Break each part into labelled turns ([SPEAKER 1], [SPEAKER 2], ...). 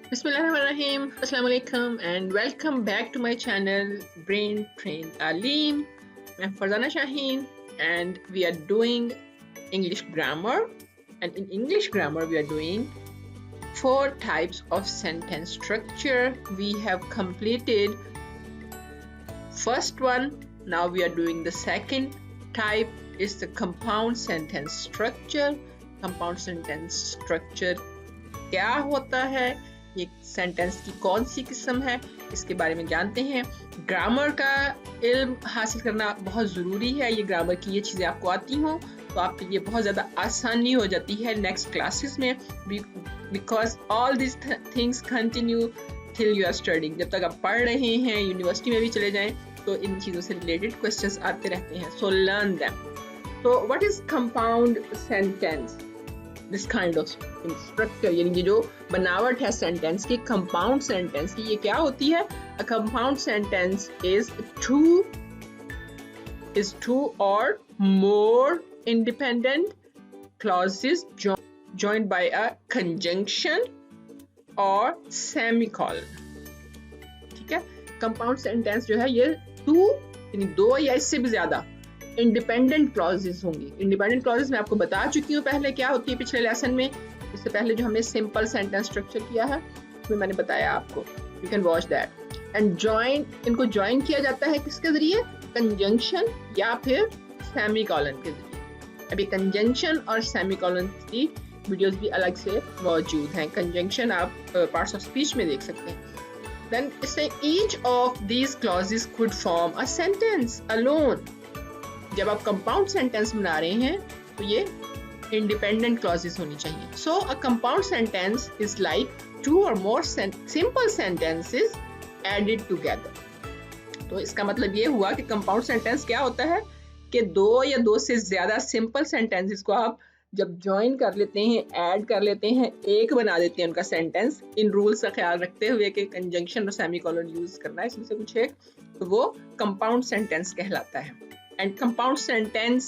[SPEAKER 1] Bismillahirrahmanirrahim. Assalamu alaikum and welcome back to my channel Brain Train Alim. I'm Farzana Shaheen and we are doing English grammar, and in English grammar we are doing 4 types of sentence structure. We have completed first one. Now we are doing the second type, is the compound sentence structure. Compound sentence structure क्या होता है, ये sentence की कौन सी किस्म है, इसके बारे में जानते हैं। ग्रामर का इल्म हासिल करना बहुत ज़रूरी है। ये ग्रामर की ये चीज़ें आपको आती हों तो आपके लिए बहुत ज़्यादा आसानी हो जाती है नेक्स्ट क्लासेस में, because all this things continue till you are studying. जब तक आप पढ़ रहे हैं, यूनिवर्सिटी में भी चले जाएं तो इन चीज़ों से रिलेटेड क्वेश्चंस आते रहते हैं। So learn them. तो what is compound sentence? This kind of structure, यानी जो बनावट है सेंटेंस की, कंपाउंड सेंटेंस की, ये क्या होती है? A compound sentence is two or more independent clauses joined by a conjunction or semicolon. ठीक है, कंपाउंड सेंटेंस जो है ये टू यानी दो या इससे भी ज्यादा इंडिपेंडेंट क्लॉजेस होंगी। इंडिपेंडेंट क्लॉजेस मैं आपको बता चुकी हूँ पहले क्या होती है पिछले लेसन में। इससे पहले जो हमने सिंपल सेंटेंस स्ट्रक्चर किया है उसमें मैंने बताया आपको, you can watch that. And join, इनको जॉइन किया जाता है किसके जरिए? कंजंक्शन या फिर सेमीकोलन के जरिए। अभी कंजंक्शन और सेमीकोलन की वीडियोस भी अलग से मौजूद हैं। कंजंक्शन आप पार्ट्स ऑफ स्पीच में देख सकते हैं। देन इससे each of these clauses could form a sentence alone. जब आप कंपाउंड सेंटेंस बना रहे हैं तो ये इंडिपेंडेंट क्लॉजेस होनी चाहिए। So a compound sentence is like two or more simple sentences added together. तो इसका मतलब ये हुआ कि कंपाउंड सेंटेंस क्या होता है कि दो या दो से ज्यादा सिंपल सेंटेंसेस को आप जब ज्वाइन कर लेते हैं, ऐड कर लेते हैं, एक बना देते हैं उनका सेंटेंस, इन रूल्स का ख्याल रखते हुए कि कंजंक्शन और सेमीकोलन यूज करना है इसमें से कुछ एक, तो वो कंपाउंड सेंटेंस कहलाता है। And compound sentence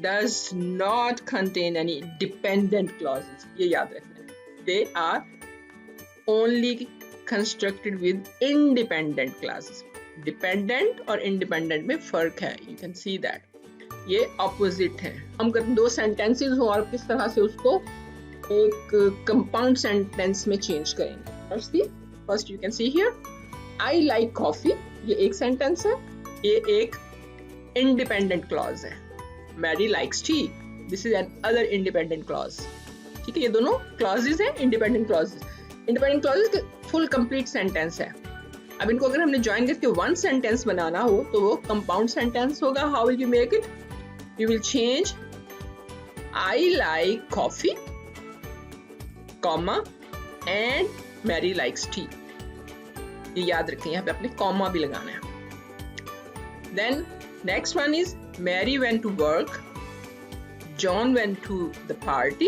[SPEAKER 1] does not contain any dependent clauses. ये याद रखना है। They are only constructed with independent clauses. Dependent और independent में फर्क है, you can see that. ये opposite है। हम दो sentences हो और किस तरह से उसको एक compound sentence में change करेंगे। First you can see here, I like coffee, ये एक sentence है, ये एक independent clause है। Mary likes tea, this is another independent clause। ठीक है, ये दोनों clauses हैं independent clauses। independent clauses full complete sentence है। अब इनको अगर हमने join करके one sentence बनाना हो तो वो compound sentence होगा। How will you make it? You will change I like coffee, comma and Mary likes tea। ये याद रखें, यहाँ पे आपने comma भी लगाना है। Then next one is Mary went to work, John went to the party,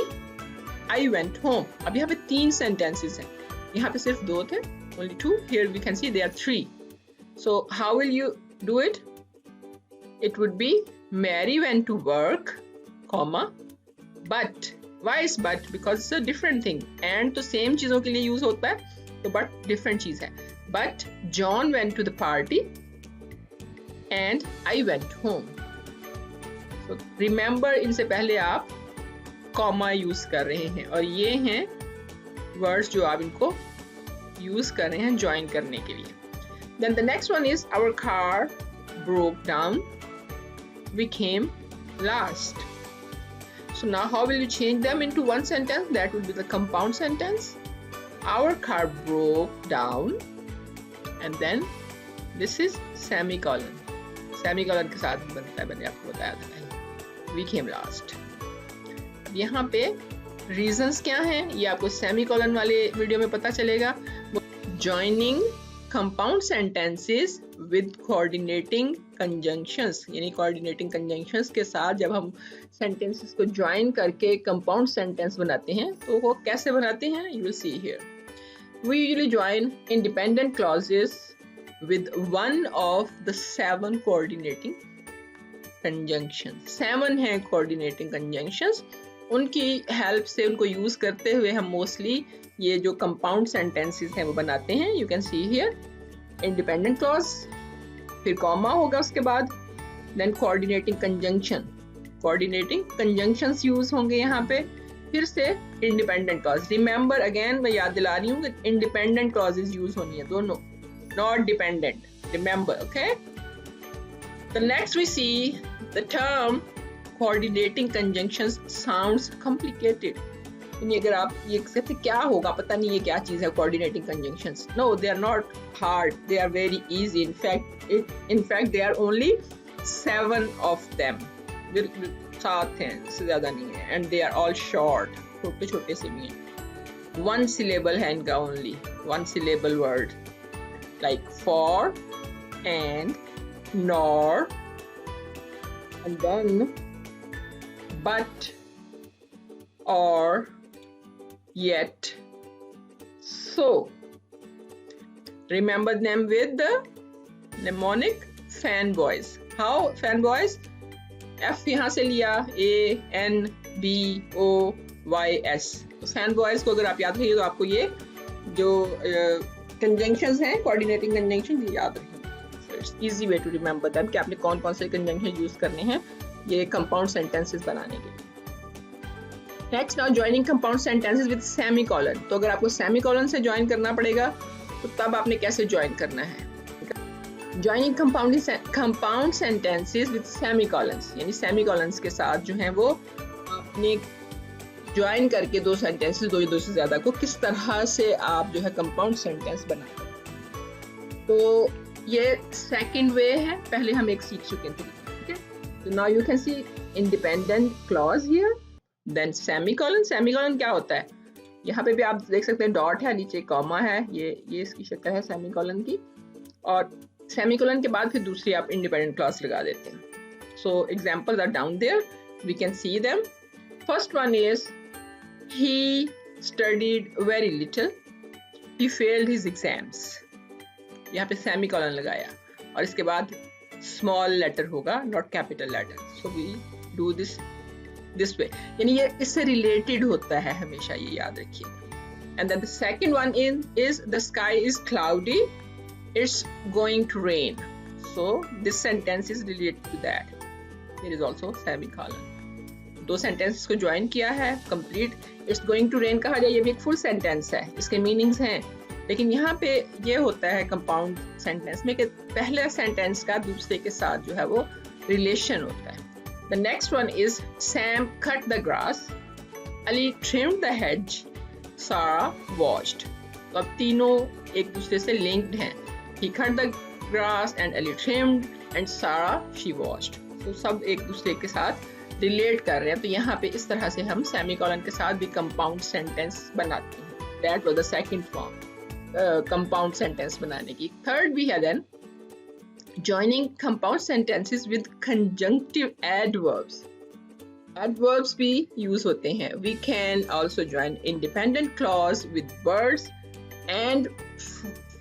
[SPEAKER 1] I went home। अब यहाँ पे 3 sentences हैं, यहाँ पे सिर्फ 2 थे, only 2, here we can see there are 3। So how will you do it? It would be Mary went to work, comma, but, why is but? Because it's a different thing, and तो same चीज़ों के लिए use होता है, तो but different चीज़ है। But John went to the party and I went home। So remember, इनसे पहले आप comma यूज कर रहे हैं और ये हैं words जो आप इनको यूज कर रहे हैं join करने के लिए। Then the next one is our car broke down, we came last। So now how will you change them into one sentence? That would be the compound sentence। Our car broke down and then this is semicolon। Semicolon के साथ बनता है, मैंने आपको बताया था पहले। We came last। यहाँ पे रीजंस क्या हैं ये आपको सेमीकोलन वाले वीडियो में पता चलेगा। Joining compound sentences with coordinating conjunctions, यानी coordinating conjunctions के साथ जब हम sentences को join करके compound sentence बनाते हैं तो वो कैसे बनाते हैं? You will see here। We usually join independent clauses with one of the 7 coordinating conjunctions। 7 हैं coordinating conjunctions उनकी हेल्प से, उनको यूज करते हुए हम मोस्टली ये जो कंपाउंड सेंटेंसेस हैं वो बनाते हैं. You can see here independent clause, फिर कॉमा होगा उसके बाद, देन कोऑर्डिनेटिंग कंजंक्शंस यूज होंगे यहाँ पे, फिर से इंडिपेंडेंट क्लॉज. रिमेंबर अगेन, मैं याद दिला रही हूँ कि इंडिपेंडेंट क्लॉजेस यूज होनी है दोनों, not dependent. Remember, okay. The next we see the term coordinating conjunctions sounds complicated. यानी अगर आप ये कहते क्या होगा, पता नहीं ये क्या चीज है coordinating conjunctions. No, they are not hard. They are very easy. In fact, there are only 7 of them. बिल्कुल 7 हैं, इससे ज्यादा नहीं है. And they are all short. छोटे छोटे से भी हैं. 1 syllable है इनका only. 1 syllable word. Like for, and, nor, and then but, or, yet, so. Remember them with the mnemonic fanboys. How fanboys? F यहाँ से लिया, A N B O Y S. तो fanboys को अगर आप याद रखिए तो आपको ये जो conjunctions हैं, coordinating conjunctions, ये याद रखें. It's easy way to remember them कि आपने कौन कौन से conjunction यूज करने हैं ये compound sentences बनाने के लिए. Next, now joining compound sentences with semicolon. तो अगर आपको semicolon से join करना पड़ेगा तो तब आपने कैसे join करना है? Joining compound sentences with semicolons, यानी semicolons के साथ जो है वो आपने join करके दो sentences, दो से ज्यादा को किस तरह से आप जो है compound sentence बनाते हैं. तो ये second way है, पहले हम एक सीख चुके थे. So now you can see independent clause here, then semicolon. Semicolon क्या होता है? यहाँ पे भी आप देख सकते हैं डॉट है, नीचे कॉमा है, ये इसकी शक्ल है semicolon की, और semicolon के बाद फिर दूसरी आप independent clause लगा देते हैं. So examples are down there, we can see them. First one is he studied very little, he failed his exams. यहाँ पे semicolon लगाया और इसके बाद small letter होगा, not capital letter. So we do this way. यानी ये इससे related होता है हमेशा, ये याद रखिएगा. And then the second one is the sky is cloudy, it's going to rain. So this sentence is related to that. There is also semicolon. दो sentences को join किया है, complete. It's going to rain कहा जाए, ये भी एक full sentence है, इसके meanings हैं. लेकिन यहाँ पे ये होता है कंपाउंड सेंटेंस में कि पहले सेंटेंस का दूसरे के साथ जो है वो रिलेशन होता है. The next one is Sam cut the grass, Ali trimmed the hedge, Sara washed. तो अब तीनों एक दूसरे से लिंक्ड हैं. He cut the grass and Ali trimmed and Sara she washed. तो सब एक दूसरे के साथ रिलेट कर रहे हैं. तो यहाँ पे इस तरह से हम सेमीकोलन के साथ भी कंपाउंड सेंटेंस बनाते हैं. That was the second form compound sentence बनाने की. थर्ड भी है then joining compound sentences with conjunctive adverbs. Adverbs भी use होते हैं. We can also join independent clause with words and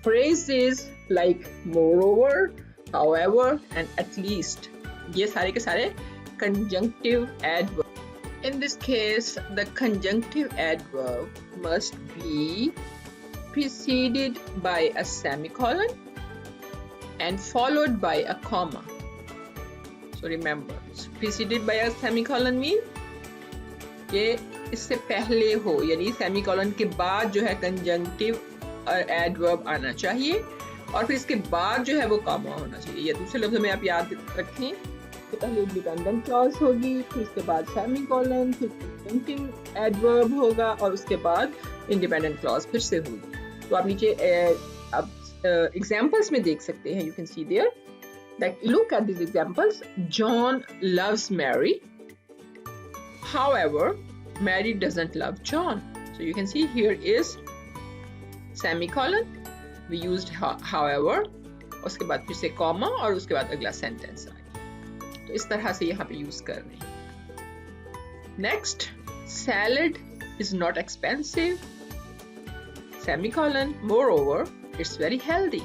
[SPEAKER 1] phrases like moreover, however and at least. ये सारे के सारे conjunctive adverb. In this case, the conjunctive adverb must be preceded by a semicolon and followed by a comma. So remember, preceded by a semicolon mean ये इससे पहले हो, यानी semicolon के बाद जो है conjunctive adverb आना चाहिए और फिर इसके बाद जो है वो comma होना चाहिए. या दूसरे लफ्ज़ों में आप याद रखें तो पहले dependent clause होगी, फिर इसके बाद semicolon, फिर conjunctive adverb होगा और उसके बाद independent clause फिर से होगी. तो आप नीचे अब examples में देख सकते हैं. You can see there. Like look at these examples. John loves Mary. However, Mary doesn't love John. So you can see here is semicolon. We used however. उसके बाद फिर से comma और उसके बाद अगला sentence आएगा. तो इस तरह से यहाँ पे use कर रहे हैं. Next, salad is not expensive. Semicolon. Moreover, it's very healthy.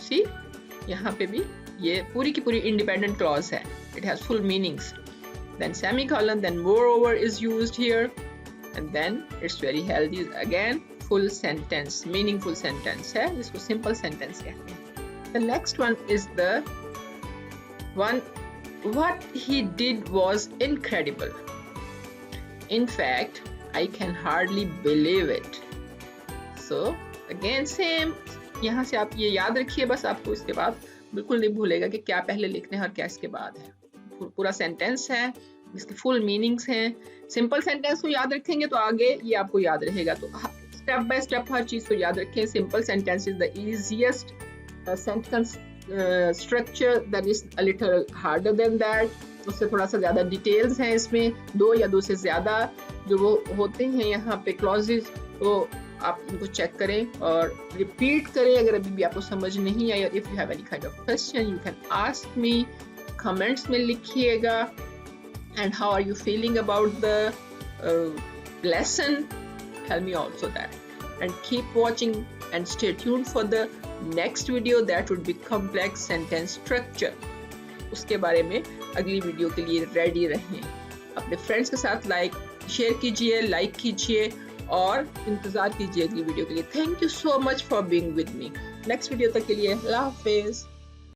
[SPEAKER 1] See, यहाँ पे भी ये पूरी की पूरी independent clause है. It has full meanings. then semicolon, then moreover is used here, and then it's very healthy. Again, full sentence, meaningful sentence है, जिसको simple sentence कहते हैं. The next one is the one, what he did was incredible. In fact, I can hardly believe it. So again same, यहाँ से आप ये याद रखिए बस, आपको इसके बाद बिल्कुल नहीं भूलेगा कि क्या पहले लिखने हैं और क्या इसके बाद है. पूरा सेंटेंस है, इसके फुल मीनिंग्स हैं. सिंपल सेंटेंस को याद रखेंगे तो आगे ये आपको याद रहेगा. तो स्टेप बाय स्टेप हर चीज को याद रखें. Simple sentence is the easiest sentence structure, that is a little harder than that. उससे थोड़ा सा ज्यादा डिटेल्स हैं इसमें, दो या दो से ज्यादा जो वो होते हैं यहाँ पे क्लॉजेस, तो आप इनको चेक करें और रिपीट करें अगर अभी भी आपको समझ नहीं आई. If you have any kind of question you can ask me, comments में लिखिएगा. And how are you feeling about the lesson? Tell me also that. And keep watching and stay tuned for the next video, that would be complex sentence structure. उसके बारे में अगली video के लिए ready रहें. अपने फ्रेंड्स के साथ शेयर कीजिए, लाइक कीजिए और इंतजार कीजिए अगली वीडियो के लिए. Thank you so much for being with me. Next video तक के लिए अल्लाह हाफिज.